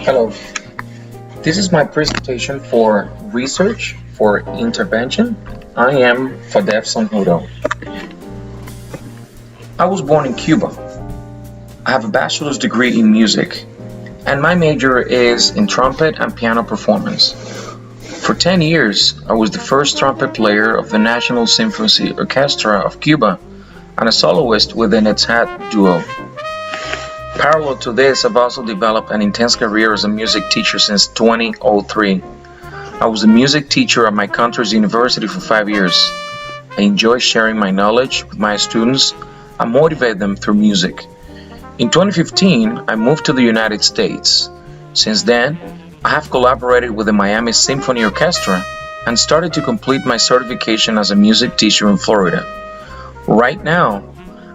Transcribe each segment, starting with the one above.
Hello, this is my presentation for research for intervention. I am Fadev Sanjudo. I was born in Cuba. I have a bachelor's degree in music, and my major is in trumpet and piano performance. For 10 years, I was the first trumpet player of the National Symphony Orchestra of Cuba and a soloist within its head duo. Parallel to this, I've also developed an intense career as a music teacher since 2003. I was a music teacher at my country's university for 5 years. I enjoy sharing my knowledge with my students and motivate them through music. In 2015, I moved to the United States. Since then, I have collaborated with the Miami Symphony Orchestra and started to complete my certification as a music teacher in Florida. Right now,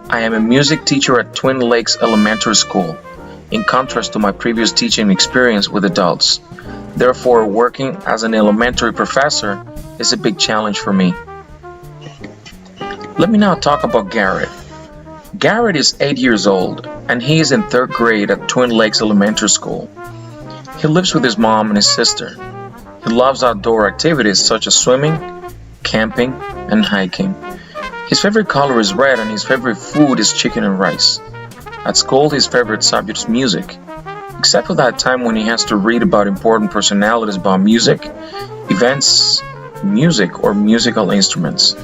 I am a music teacher at Twin Lakes Elementary School, in contrast to my previous teaching experience with adults. Therefore, working as an elementary professor is a big challenge for me. Let me now talk about Garrett. Garrett is 8 years old, and he is in 3rd grade at Twin Lakes Elementary School. He lives with his mom and his sister. He loves outdoor activities such as swimming, camping, and hiking. His favorite color is red and his favorite food is chicken and rice. At school, his favorite subject is music, except for that time when he has to read about important personalities about music, events, music, or musical instruments.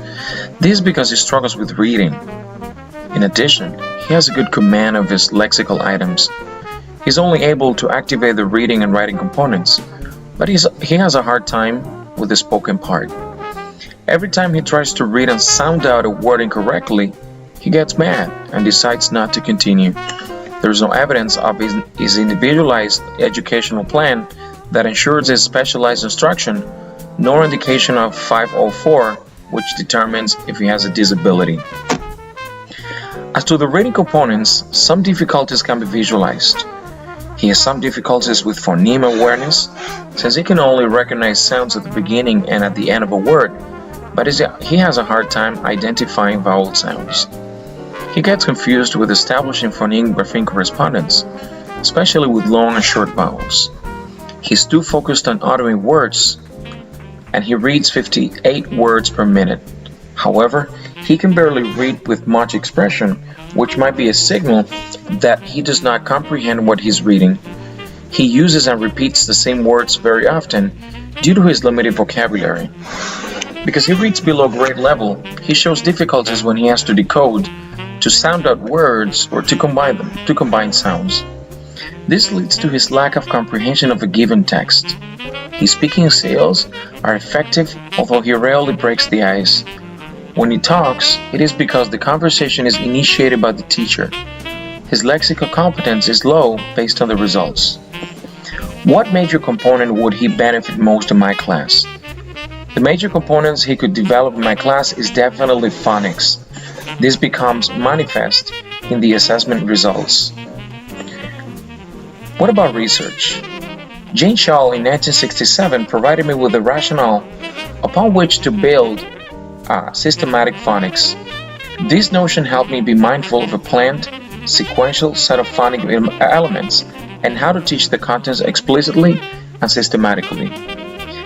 This is because he struggles with reading. In addition, he has a good command of his lexical items. He's only able to activate the reading and writing components, but he has a hard time with the spoken part. Every time he tries to read and sound out a word incorrectly, he gets mad and decides not to continue. There is no evidence of his individualized educational plan that ensures his specialized instruction, nor indication of 504, which determines if he has a disability. As to the reading components, some difficulties can be visualized. He has some difficulties with phoneme awareness, since he can only recognize sounds at the beginning and at the end of a word, but he has a hard time identifying vowel sounds. He gets confused with establishing phoneme-grapheme correspondence, especially with long and short vowels. He's too focused on uttering words, and he reads 58 words per minute. However, he can barely read with much expression, which might be a signal that he does not comprehend what he's reading. He uses and repeats the same words very often due to his limited vocabulary. Because he reads below grade level, he shows difficulties when he has to decode, to sound out words, or to combine sounds. This leads to his lack of comprehension of a given text. His speaking skills are effective, although he rarely breaks the ice. When he talks, it is because the conversation is initiated by the teacher. His lexical competence is low based on the results. What major component would he benefit most in my class? The major components he could develop in my class is definitely phonics. This becomes manifest in the assessment results. What about research? Jane Shaw in 1967 provided me with the rationale upon which to build systematic phonics. This notion helped me be mindful of a planned, sequential set of phonic elements and how to teach the contents explicitly and systematically.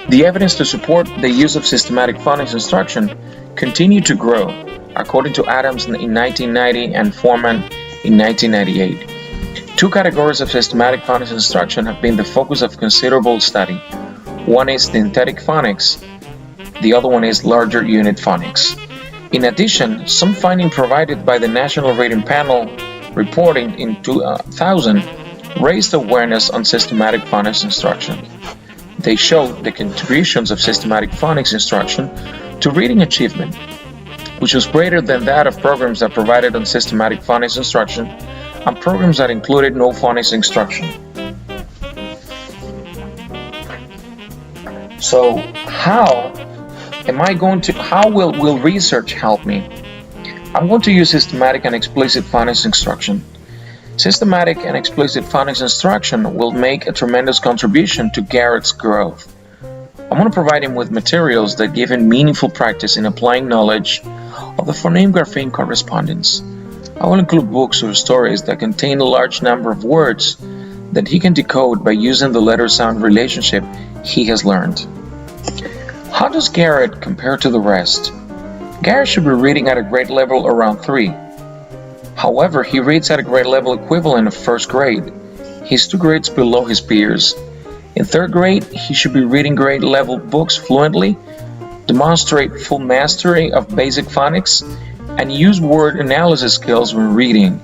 The evidence to support the use of systematic phonics instruction continued to grow, according to Adams in 1990 and Foreman in 1998. Two categories of systematic phonics instruction have been the focus of considerable study. One is synthetic phonics, the other one is larger unit phonics. In addition, some finding provided by the National Rating Panel reporting in 2000 raised awareness on systematic phonics instruction. They showed the contributions of systematic phonics instruction to reading achievement, which was greater than that of programs that provided on systematic phonics instruction and programs that included no phonics instruction. So how will research help me? I'm going to use systematic and explicit phonics instruction. Systematic and explicit phonics instruction will make a tremendous contribution to Garrett's growth. I'm going to provide him with materials that give him meaningful practice in applying knowledge of the phoneme-grapheme correspondence. I will include books or stories that contain a large number of words that he can decode by using the letter-sound relationship he has learned. How does Garrett compare to the rest? Garrett should be reading at a grade level around 3. However, he reads at a grade level equivalent of first grade. He's 2 grades below his peers. In 3rd grade, he should be reading grade level books fluently, demonstrate full mastery of basic phonics, and use word analysis skills when reading.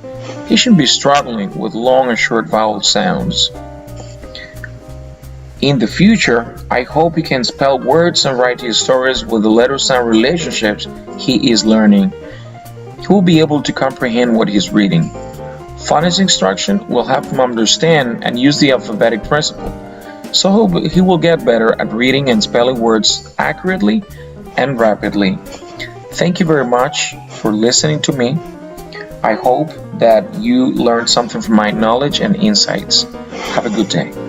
He shouldn't be struggling with long and short vowel sounds. In the future, I hope he can spell words and write his stories with the letter-sound relationships he is learning. He will be able to comprehend what he's reading. Phonics instruction will help him understand and use the alphabetic principle, so he will get better at reading and spelling words accurately and rapidly. Thank you very much for listening to me. I hope that you learned something from my knowledge and insights. Have a good day.